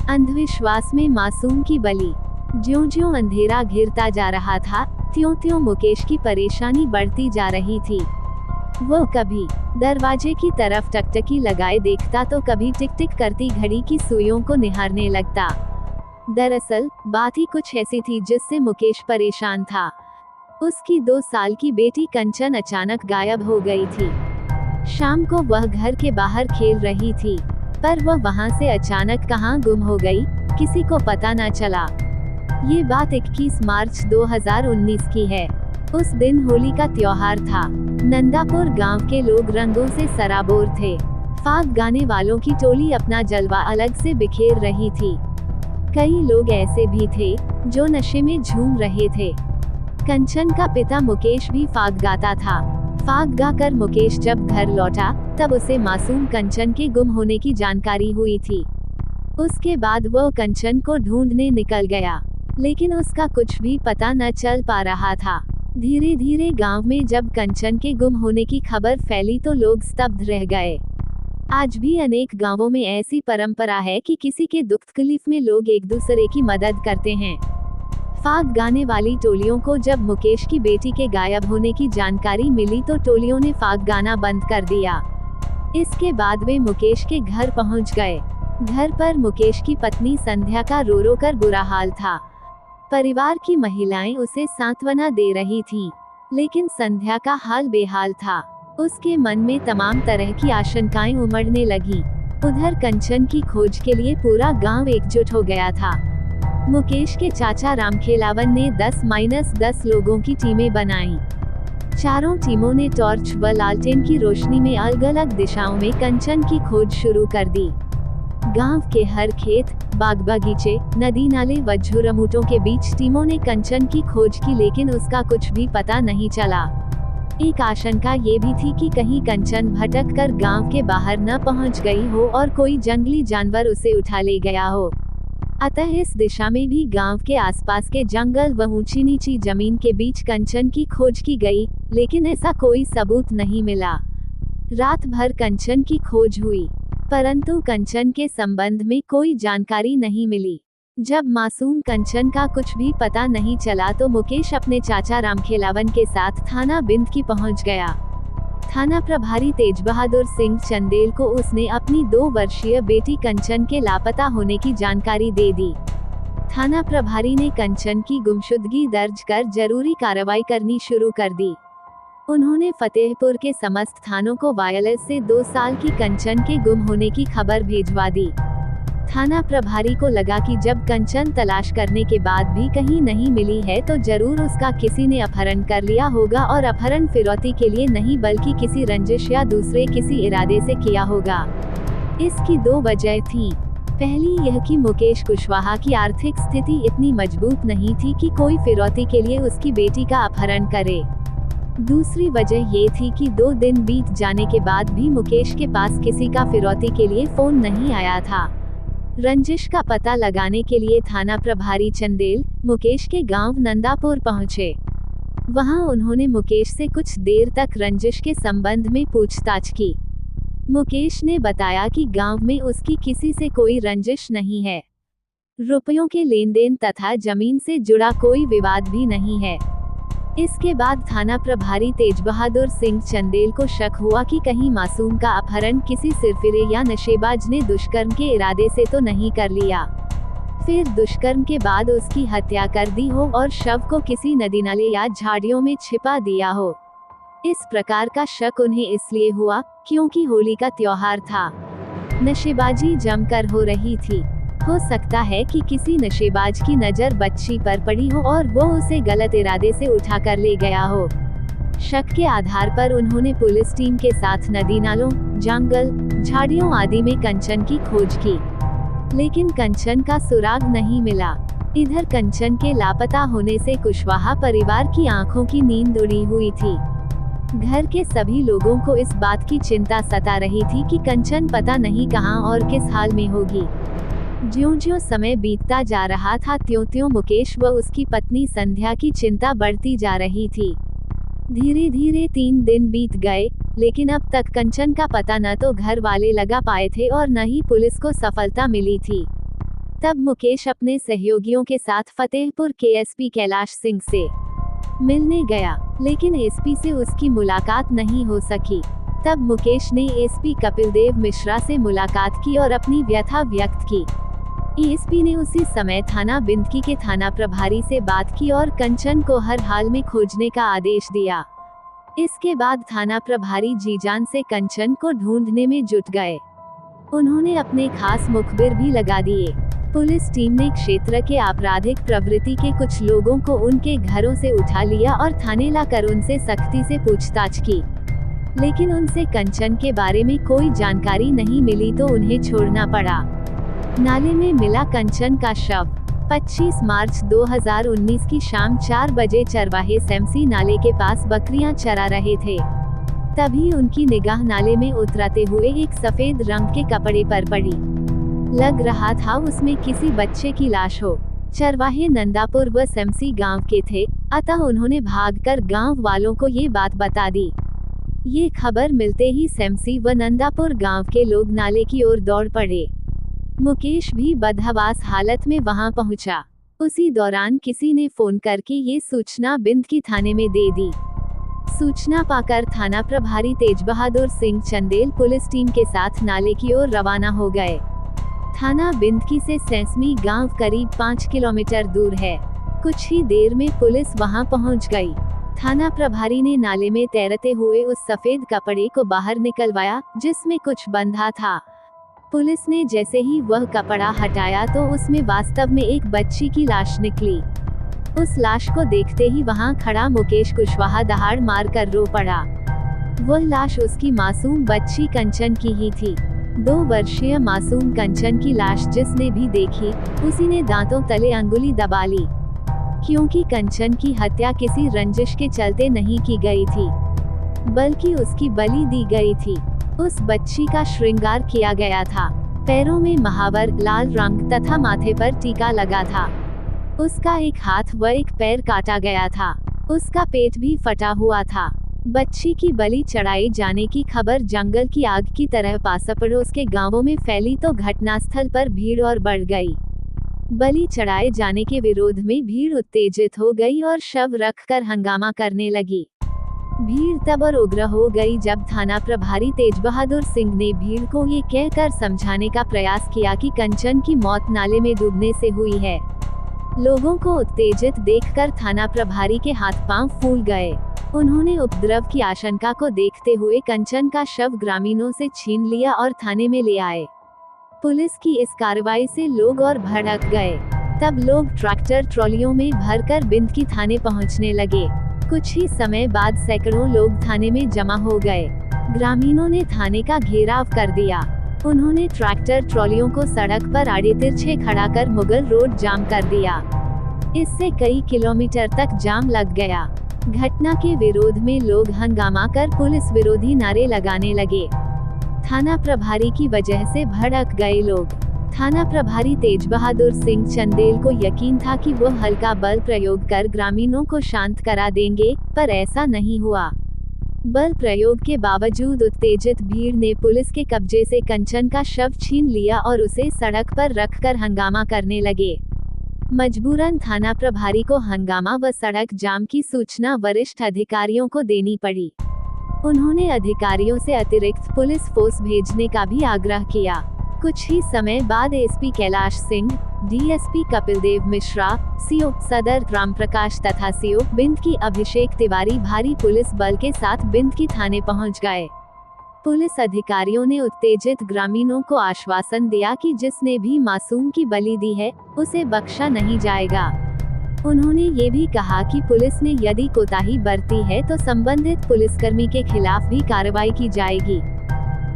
अंधविश्वास में मासूम की बलि। ज्यों-ज्यों अंधेरा घिरता जा रहा था, त्यों-त्यों मुकेश की परेशानी बढ़ती जा रही थी। वो कभी दरवाजे की तरफ टकटकी लगाए देखता तो कभी टिक-टिक करती घड़ी की सुइयों को निहारने लगता। दरअसल, बात ही कुछ ऐसी थी जिससे मुकेश परेशान था। उसकी 2 साल की बेटी कंचन अचानक गायब हो गई थी। शाम को वह घर के बाहर खेल रही थी, पर वह वहां से अचानक कहां गुम हो गई, किसी को पता न चला। ये बात 21 मार्च 2019 की है। उस दिन होली का त्योहार था। नंदापुर गांव के लोग रंगों से सराबोर थे। फाग गाने वालों की टोली अपना जलवा अलग से बिखेर रही थी। कई लोग ऐसे भी थे जो नशे में झूम रहे थे। कंचन का पिता मुकेश भी फाग गाता था। फाग गाकर मुकेश जब घर लौटा, तब उसे मासूम कंचन के गुम होने की जानकारी हुई थी। उसके बाद वह कंचन को ढूंढने निकल गया, लेकिन उसका कुछ भी पता न चल पा रहा था। धीरे धीरे गांव में जब कंचन के गुम होने की खबर फैली तो लोग स्तब्ध रह गए। आज भी अनेक गांवों में ऐसी परंपरा है कि किसी के दुख तकलीफ में लोग एक दूसरे की मदद करते हैं। फाग गाने वाली टोलियों को जब मुकेश की बेटी के गायब होने की जानकारी मिली तो टोलियों ने फाग गाना बंद कर दिया। इसके बाद वे मुकेश के घर पहुंच गए। घर पर मुकेश की पत्नी संध्या का रो रो कर बुरा हाल था। परिवार की महिलाएं उसे सांत्वना दे रही थीं, लेकिन संध्या का हाल बेहाल था। उसके मन में तमाम तरह की आशंकाएं उमड़ने लगी। उधर कंचन की खोज के लिए पूरा गांव एकजुट हो गया था। मुकेश के चाचा रामखेलावन ने 10-10 लोगों की टीमें बनाईं। चारों टीमों ने टॉर्च व लालटेन की रोशनी में अलग-अलग दिशाओं में कंचन की खोज शुरू कर दी। गांव के हर खेत, बाग बगीचे, नदी नाले व झुरमुटों के बीच टीमों ने कंचन की खोज की, लेकिन उसका कुछ भी पता नहीं चला। एक आशंका ये भी थी कि कहीं कंचन भटक कर गांव के बाहर न पहुंच गई हो और कोई जंगली जानवर उसे उठा ले गया हो। अतः इस दिशा में भी गांव के आसपास के जंगल व ऊंची नीची जमीन के बीच कंचन की खोज की गई, लेकिन ऐसा कोई सबूत नहीं मिला। रात भर कंचन की खोज हुई, परंतु कंचन के संबंध में कोई जानकारी नहीं मिली। जब मासूम कंचन का कुछ भी पता नहीं चला तो मुकेश अपने चाचा रामखेलावन के साथ थाना बिंद की पहुंच गया। थाना प्रभारी तेज बहादुर सिंह चंदेल को उसने अपनी 2 वर्षीय बेटी कंचन के लापता होने की जानकारी दे दी। थाना प्रभारी ने कंचन की गुमशुदगी दर्ज कर जरूरी कार्रवाई करनी शुरू कर दी। उन्होंने फतेहपुर के समस्त थानों को वायरलेस से 2 साल की कंचन के गुम होने की खबर भेजवा दी। थाना प्रभारी को लगा कि जब कंचन तलाश करने के बाद भी कहीं नहीं मिली है तो जरूर उसका किसी ने अपहरण कर लिया होगा, और अपहरण फिरौती के लिए नहीं बल्कि किसी रंजिश या दूसरे किसी इरादे से किया होगा। इसकी 2 वजह थीं। पहली यह कि मुकेश कुशवाहा की आर्थिक स्थिति इतनी मजबूत नहीं थी कि कोई फिरौती के लिए उसकी बेटी का अपहरण करे। दूसरी वजह ये थी कि 2 दिन बीत जाने के बाद भी मुकेश के पास किसी का फिरौती के लिए फोन नहीं आया था। रंजिश का पता लगाने के लिए थाना प्रभारी चंदेल मुकेश के गांव नंदापुर पहुंचे। वहां उन्होंने मुकेश से कुछ देर तक रंजिश के संबंध में पूछताछ की। मुकेश ने बताया कि गांव में उसकी किसी से कोई रंजिश नहीं है। रुपयों के लेन देन तथा जमीन से जुड़ा कोई विवाद भी नहीं है। इसके बाद थाना प्रभारी तेज बहादुर सिंह चंदेल को शक हुआ कि कहीं मासूम का अपहरण किसी सिरफिरे या नशेबाज ने दुष्कर्म के इरादे से तो नहीं कर लिया। फिर दुष्कर्म के बाद उसकी हत्या कर दी हो और शव को किसी नदी नाले या झाड़ियों में छिपा दिया हो। इस प्रकार का शक उन्हें इसलिए हुआ क्योंकि होली का त्योहार था। नशेबाजी जमकर हो रही थी। हो सकता है कि किसी नशेबाज की नज़र बच्ची पर पड़ी हो और वो उसे गलत इरादे से उठा कर ले गया हो। शक के आधार पर उन्होंने पुलिस टीम के साथ नदी नालों, जंगल, झाड़ियों आदि में कंचन की खोज की, लेकिन कंचन का सुराग नहीं मिला। इधर कंचन के लापता होने से कुशवाहा परिवार की आंखों की नींद उड़ी हुई थी। घर के सभी लोगों को इस बात की चिंता सता रही थी कि कंचन पता नहीं कहां और किस हाल में होगी। ज्यों-ज्यों समय बीतता जा रहा था त्यों-त्यों मुकेश व उसकी पत्नी संध्या की चिंता बढ़ती जा रही थी। धीरे धीरे 3 दिन बीत गए, लेकिन अब तक कंचन का पता न तो घर वाले लगा पाए थे और न ही पुलिस को सफलता मिली थी। तब मुकेश अपने सहयोगियों के साथ फतेहपुर के एसपी कैलाश सिंह से मिलने गया, लेकिन एसपी से उसकी मुलाकात नहीं हो सकी। तब मुकेश ने एसपी कपिलदेव मिश्रा से मुलाकात की और अपनी व्यथा व्यक्त की। एसपी ने उसी समय थाना बिंदकी के थाना प्रभारी से बात की और कंचन को हर हाल में खोजने का आदेश दिया। इसके बाद थाना प्रभारी जीजान से कंचन को ढूंढने में जुट गए। उन्होंने अपने खास मुखबिर भी लगा दिए। पुलिस टीम ने क्षेत्र के आपराधिक प्रवृत्ति के कुछ लोगों को उनके घरों से उठा लिया और थाने लाकर उनसे सख्ती से पूछताछ की, लेकिन उनसे कंचन के बारे में कोई जानकारी नहीं मिली तो उन्हें छोड़ना पड़ा। नाले में मिला कंचन का शव। 25 मार्च 2019 की शाम 4 बजे चरवाहे सेमसी नाले के पास बकरियां चरा रहे थे। तभी उनकी निगाह नाले में उतरते हुए एक सफेद रंग के कपड़े पर पड़ी। लग रहा था उसमें किसी बच्चे की लाश हो। चरवाहे नंदापुर व सेमसी गांव के थे, अतः उन्होंने भागकर गांव वालों को ये बात बता दी। ये खबर मिलते ही सेमसी व नंदापुर गांव के लोग नाले की ओर दौड़ पड़े। मुकेश भी बदहवास हालत में वहां पहुंचा। उसी दौरान किसी ने फोन करके ये सूचना बिंदकी थाने में दे दी। सूचना पाकर थाना प्रभारी तेज बहादुर सिंह चंदेल पुलिस टीम के साथ नाले की ओर रवाना हो गए। थाना बिंदकी से सेंसमी गांव करीब 5 किलोमीटर दूर है। कुछ ही देर में पुलिस वहां पहुंच गई। थाना प्रभारी ने नाले में तैरते हुए उस सफेद कपड़े को बाहर निकलवाया जिसमें कुछ बंधा था। पुलिस ने जैसे ही वह कपड़ा हटाया तो उसमें वास्तव में एक बच्ची की लाश निकली। उस लाश को देखते ही वहां खड़ा मुकेश कुशवाहा दहाड़ मारकर रो पड़ा। वह लाश उसकी मासूम बच्ची कंचन की ही थी। 2 वर्षीय मासूम कंचन की लाश जिसने भी देखी, उसी ने दांतों तले अंगुली दबा ली, क्योंकि कंचन की हत्या किसी रंजिश के चलते नहीं की गई थी, बल्कि उसकी बलि दी गई थी। उस बच्ची का श्रृंगार किया गया था। पैरों में महावर, लाल रंग तथा माथे पर टीका लगा था। उसका एक हाथ व एक पैर काटा गया था। उसका पेट भी फटा हुआ था। बच्ची की बलि चढ़ाए जाने की खबर जंगल की आग की तरह पास पड़ोस के गांवों में फैली तो घटनास्थल पर भीड़ और बढ़ गई। बलि चढ़ाए जाने के विरोध में भीड़ उत्तेजित हो गई और शव रखकर हंगामा करने लगी। भीड़ तब और उग्र हो गई जब थाना प्रभारी तेज बहादुर सिंह ने भीड़ को ये कहकर समझाने का प्रयास किया कि कंचन की मौत नाले में डूबने से हुई है। लोगों को उत्तेजित देखकर थाना प्रभारी के हाथ पांव फूल गए। उन्होंने उपद्रव की आशंका को देखते हुए कंचन का शव ग्रामीणों से छीन लिया और थाने में ले आए। पुलिस की इस कार्रवाई से लोग और भड़क गए। तब लोग ट्रैक्टर ट्रॉलियों में भरकर बिंदकी थाने पहुंचने लगे। कुछ ही समय बाद सैकड़ों लोग थाने में जमा हो गए। ग्रामीणों ने थाने का घेराव कर दिया। उन्होंने ट्रैक्टर ट्रॉलियों को सड़क पर आड़े तिरछे खड़ा कर मुगल रोड जाम कर दिया। इससे कई किलोमीटर तक जाम लग गया। घटना के विरोध में लोग हंगामा कर पुलिस विरोधी नारे लगाने लगे। थाना प्रभारी की वजह से भड़क गए लोग। थाना प्रभारी तेज बहादुर सिंह चंदेल को यकीन था कि वो हल्का बल प्रयोग कर ग्रामीणों को शांत करा देंगे, पर ऐसा नहीं हुआ। बल प्रयोग के बावजूद उत्तेजित भीड़ ने पुलिस के कब्जे से कंचन का शव छीन लिया और उसे सड़क पर रखकर हंगामा करने लगे। मजबूरन थाना प्रभारी को हंगामा व सड़क जाम की सूचना वरिष्ठ अधिकारियों को देनी पड़ी। उन्होंने अधिकारियों से अतिरिक्त पुलिस फोर्स भेजने का भी आग्रह किया। कुछ ही समय बाद SP Kailash Singh, DSP Kapildev Mishra, CO सदर रामप्रकाश तथा सीओ बिंदकी अभिषेक तिवारी भारी पुलिस बल के साथ बिंदकी थाने पहुंच गए। पुलिस अधिकारियों ने उत्तेजित ग्रामीणों को आश्वासन दिया कि जिसने भी मासूम की बलि दी है, उसे बख्शा नहीं जाएगा। उन्होंने ये भी कहा कि पुलिस ने यदि कोताही बरती है तो संबंधित पुलिसकर्मी के खिलाफ भी कार्रवाई की जाएगी।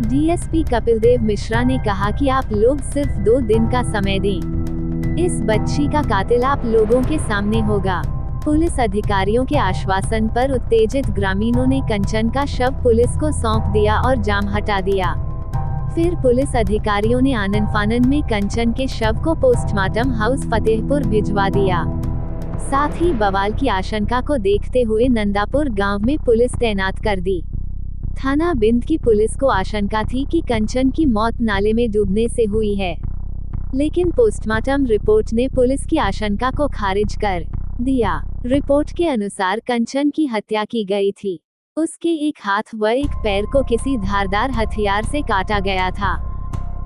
डीएसपी कपिलदेव मिश्रा ने कहा कि आप लोग सिर्फ 2 दिन का समय दें। इस बच्ची का कातिल आप लोगों के सामने होगा। पुलिस अधिकारियों के आश्वासन पर उत्तेजित ग्रामीणों ने कंचन का शव पुलिस को सौंप दिया और जाम हटा दिया। फिर पुलिस अधिकारियों ने आनन फानन में कंचन के शव को पोस्टमार्टम हाउस फतेहपुर भिजवा दिया। साथ ही बवाल की आशंका को देखते हुए नंदापुर गांव में पुलिस तैनात कर दी। थाना बिंद की पुलिस को आशंका थी कि कंचन की मौत नाले में डूबने से हुई है। लेकिन पोस्टमार्टम रिपोर्ट ने पुलिस की आशंका को खारिज कर दिया। रिपोर्ट के अनुसार कंचन की हत्या की गई थी। उसके एक हाथ व एक पैर को किसी धारदार हथियार से काटा गया था।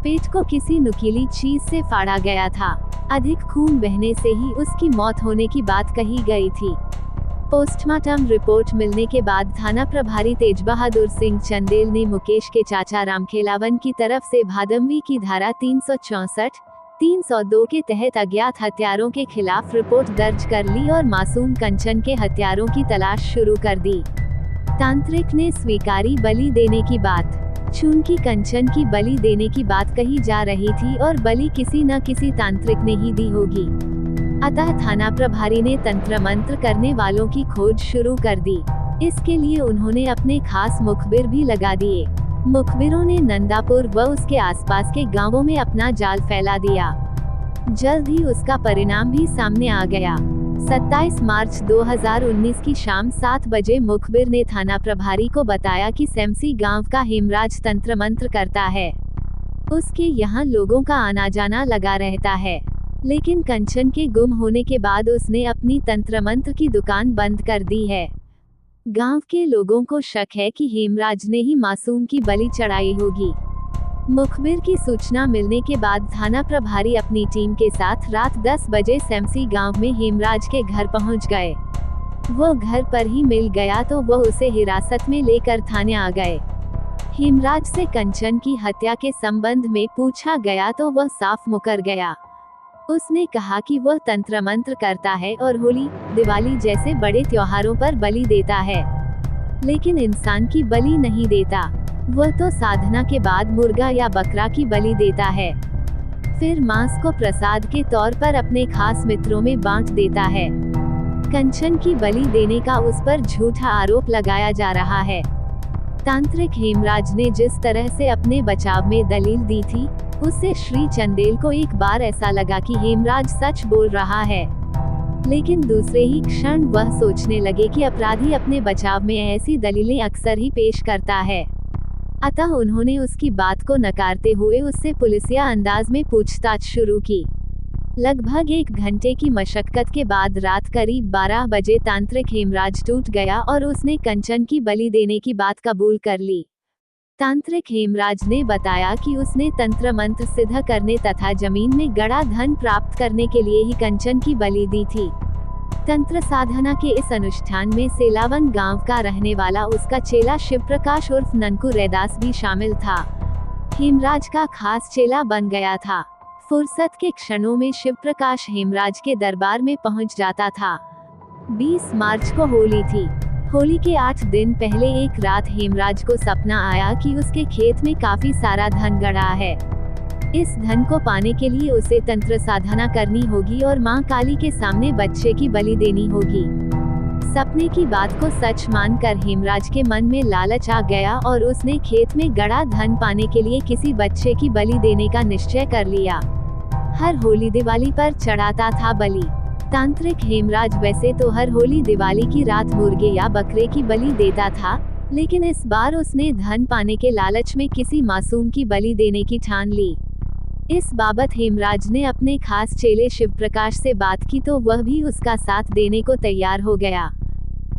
पेट को किसी नुकीली चीज से फाड़ा गया था। अधिक खून बहने से ही उसकी मौत होने की बात कही गई थी। पोस्टमार्टम रिपोर्ट मिलने के बाद थाना प्रभारी तेज बहादुर सिंह चंदेल ने मुकेश के चाचा रामखेलावन की तरफ से भादमवी की धारा 364, 302 के तहत अज्ञात हत्यारों के खिलाफ रिपोर्ट दर्ज कर ली और मासूम कंचन के हत्यारों की तलाश शुरू कर दी। तांत्रिक ने स्वीकारी बलि देने की बात। चूंकि कंचन की बलि देने की बात कही जा रही थी और बलि किसी न किसी तांत्रिक ने ही दी होगी, अतः थाना प्रभारी ने तंत्र मंत्र करने वालों की खोज शुरू कर दी। इसके लिए उन्होंने अपने खास मुखबिर भी लगा दिए। मुखबिरों ने नंदापुर व उसके आसपास के गांवों में अपना जाल फैला दिया। जल्द ही उसका परिणाम भी सामने आ गया। 27 मार्च 2019 की शाम 7 बजे मुखबिर ने थाना प्रभारी को बताया कि सेमसी गांव का हेमराज तंत्र मंत्र करता है। उसके यहाँ लोगों का आना जाना लगा रहता है, लेकिन कंचन के गुम होने के बाद उसने अपनी तंत्र मंत्र की दुकान बंद कर दी है। गांव के लोगों को शक है कि हेमराज ने ही मासूम की बलि चढ़ाई होगी। मुखबिर की सूचना मिलने के बाद थाना प्रभारी अपनी टीम के साथ रात 10 बजे सेमसी गांव में हेमराज के घर पहुंच गए। वो घर पर ही मिल गया तो वह उसे हिरासत में लेकर थाने आ गए। हेमराज से कंचन की हत्या के संबंध में पूछा गया तो वह साफ मुकर गया। उसने कहा कि वह तंत्र मंत्र करता है और होली, दिवाली जैसे बड़े त्योहारों पर बलि देता है, लेकिन इंसान की बलि नहीं देता। वह तो साधना के बाद मुर्गा या बकरा की बलि देता है, फिर मांस को प्रसाद के तौर पर अपने खास मित्रों में बांट देता है। कंचन की बलि देने का उस पर झूठा आरोप लगाया जा रहा है। तांत्रिक हेमराज ने जिस तरह से अपने बचाव में दलील दी थी, उससे श्री चंदेल को एक बार ऐसा लगा कि हेमराज सच बोल रहा है, लेकिन दूसरे ही क्षण वह सोचने लगे कि अपराधी अपने बचाव में ऐसी दलीलें अक्सर ही पेश करता है। अतः उन्होंने उसकी बात को नकारते हुए उससे पुलिसिया अंदाज में पूछताछ शुरू की। लगभग 1 घंटे की मशक्कत के बाद रात करीब 12 बजे तांत्रिक हेमराज टूट गया और उसने कंचन की बलि देने की बात कबूल कर ली। तांत्रिक हेमराज ने बताया कि उसने तंत्र मंत्र सिद्ध करने तथा जमीन में गड़ा धन प्राप्त करने के लिए ही कंचन की बलि दी थी। तंत्र साधना के इस अनुष्ठान में सेलावन गांव का रहने वाला उसका चेला शिवप्रकाश उर्फ ननकू रैदास भी शामिल था। हेमराज का खास चेला बन गया था। फुर्सत के क्षणों में शिवप्रकाश हेमराज के दरबार में पहुंच जाता था। 20 मार्च को होली थी। होली के 8 दिन पहले एक रात हेमराज को सपना आया कि उसके खेत में काफी सारा धन गड़ा है। इस धन को पाने के लिए उसे तंत्र साधना करनी होगी और मां काली के सामने बच्चे की बलि देनी होगी। सपने की बात को सच मानकर हेमराज के मन में लालच आ गया और उसने खेत में गड़ा धन पाने के लिए किसी बच्चे की बलि देने का निश्चय कर लिया। हर होली दिवाली पर चढ़ाता था बलि। तांत्रिक हेमराज वैसे तो हर होली दिवाली की रात मुर्गे या बकरे की बलि देता था, लेकिन इस बार उसने धन पाने के लालच में किसी मासूम की बलि देने की ठान ली। इस बाबत हेमराज ने अपने खास चेले शिवप्रकाश से बात की तो वह भी उसका साथ देने को तैयार हो गया।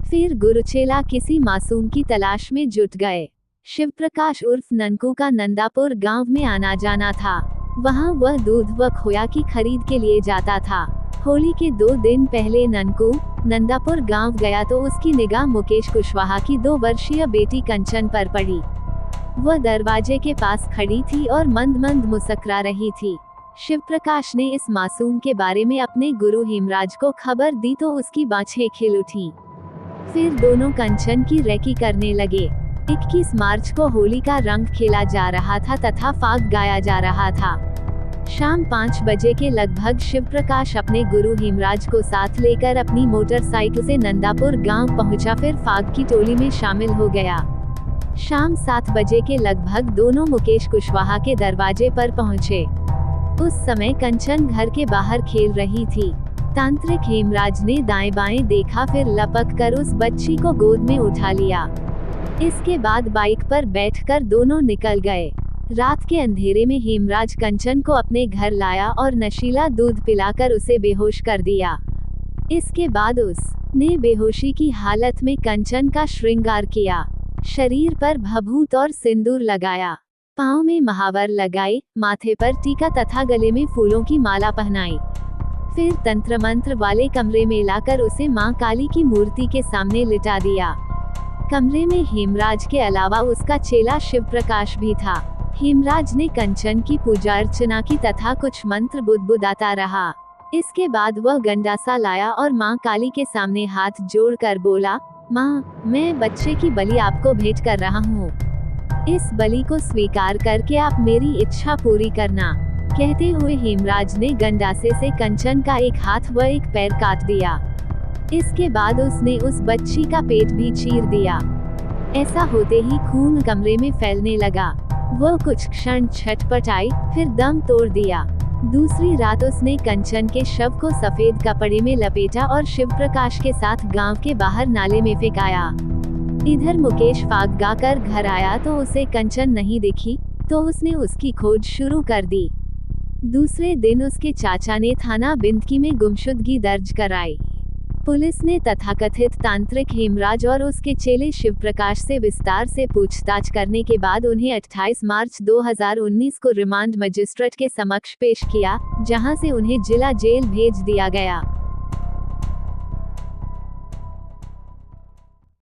फिर गुरुचेला किसी मासूम की तलाश में जुट गए। शिवप्रकाश उर्फ ननकू का नंदापुर गांव में आना जाना था। वहां वह दूध व खोया की खरीद के लिए जाता था। होली के 2 दिन पहले ननकू नंदापुर गांव गया तो उसकी निगाह मुकेश कुशवाहा की 2 वर्षीय बेटी कंचन पर पड़ी। वह दरवाजे के पास खड़ी थी और मंद मंद मुस्कुरा रही थी। शिवप्रकाश ने इस मासूम के बारे में अपने गुरु हेमराज को खबर दी तो उसकी बाँछें खिल उठीं। फिर दोनों कंचन की रेकी करने लगे। 21 मार्च को होली का रंग खेला जा रहा था तथा फाग गाया जा रहा था। शाम 5 बजे के लगभग शिवप्रकाश अपने गुरु हेमराज को साथ लेकर अपनी मोटरसाइकिल से नंदापुर गांव पहुंचा, फिर फाग की टोली में शामिल हो गया। शाम 7 बजे के लगभग दोनों मुकेश कुशवाहा के दरवाजे पर पहुंचे। उस समय कंचन घर के बाहर खेल रही थी। तांत्रिक हेमराज ने दाएं बाएं देखा, फिर लपक कर उस बच्ची को गोद में उठा लिया। इसके बाद बाइक पर बैठकर दोनों निकल गए। रात के अंधेरे में हेमराज कंचन को अपने घर लाया और नशीला दूध पिलाकर उसे बेहोश कर दिया। इसके बाद उसने बेहोशी की हालत में कंचन का श्रृंगार किया, शरीर पर भभूत और सिंदूर लगाया, पाँव में महावर लगाए, माथे पर टीका तथा गले में फूलों की माला पहनाई। फिर तंत्र मंत्र वाले कमरे में लाकर उसे मां काली की मूर्ति के सामने लिटा दिया। कमरे में हेमराज के अलावा उसका चेला शिव प्रकाश भी था। हेमराज ने कंचन की पूजा अर्चना की तथा कुछ मंत्र बुदबुदाता रहा। इसके बाद वह गंडासा लाया और मां काली के सामने हाथ जोड़कर बोला, मां, मैं बच्चे की बलि आपको भेंट कर रहा हूँ। इस बलि को स्वीकार करके आप मेरी इच्छा पूरी करना। कहते हुए हेमराज ने गंडासे से कंचन का एक हाथ व एक पैर काट दिया। इसके बाद उसने उस बच्ची का पेट भी चीर दिया। ऐसा होते ही खून कमरे में फैलने लगा। वह कुछ क्षण छटपटाई, फिर दम तोड़ दिया। दूसरी रात उसने कंचन के शव को सफेद कपड़े में लपेटा और शिव प्रकाश के साथ गांव के बाहर नाले में फेंकाया। इधर मुकेश फाग गाकर घर आया तो उसे कंचन नहीं दिखी, तो उसने उसकी खोज शुरू कर दी। दूसरे दिन उसके चाचा ने थाना बिंदकी में गुमशुदगी दर्ज कराई। पुलिस ने तथाकथित तांत्रिक हेमराज और उसके चेले शिव प्रकाश से विस्तार से पूछताछ करने के बाद उन्हें 28 मार्च 2019 को रिमांड मजिस्ट्रेट के समक्ष पेश किया, जहां से उन्हें जिला जेल भेज दिया गया।